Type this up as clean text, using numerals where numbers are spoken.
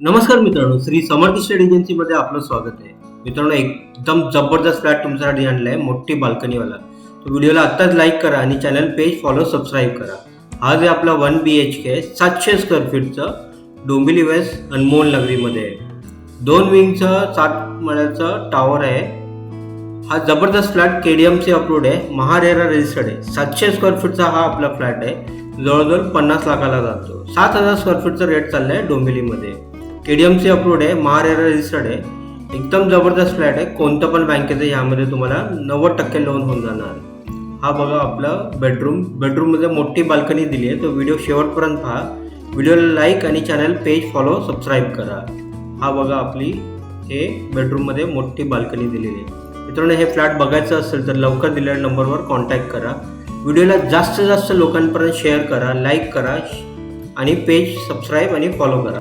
नमस्कार मित्रांनो, श्री समर्थ स्टेट एजन्सीमध्ये आपलं स्वागत आहे. मित्रांनो, एकदम जबरदस्त फ्लॅट तुमच्यासाठी आणलाय, मोठी बाल्कनीवाला. तो व्हिडिओला आत्ताच लाईक करा आणि चॅनल पेज फॉलो सबस्क्राईब करा. हा जे आपला 1 BHK 700 स्क्वेअर फीटचं डोंबिवली वेस्ट अनमोल नगरीमध्ये आहे. 2 विंगचं 7 मळ्याचं टॉवर आहे. हा जबरदस्त फ्लॅट KDMC अप्रूव्ड आहे, महारेरा रजिस्टर्ड आहे. 700 स्क्वेअर फीटचा हा आपला फ्लॅट आहे. जवळजवळ 50 लाखाला जातो. 7,000 स्क्वेअर फीटचं रेट चाललंय डोंबिवलीमध्ये. KDMC अप्रूव्ड आहे, महारेरा रजिस्टर्ड आहे. एकदम जबरदस्त फ्लॅट आहे. कोणतं पण बँकेचं यामध्ये तुम्हाला 90% लोन होऊन जाणार. हा बघा आपला बेडरूममध्ये मोठी बाल्कनी दिली आहे. तो व्हिडिओ शेवटपर्यंत पहा. व्हिडिओला लाईक आणि चॅनल पेज फॉलो सबस्क्राईब करा. हा बघा आपली हे बेडरूममध्ये मोठी बाल्कनी दिलेली आहे. मित्रांनो, हे फ्लॅट बघायचं असेल तर लवकर दिलेल्या नंबरवर कॉन्टॅक्ट करा. व्हिडिओला जास्तीत जास्त लोकांपर्यंत शेअर करा, लाईक करा आणि पेज सबस्क्राईब आणि फॉलो करा.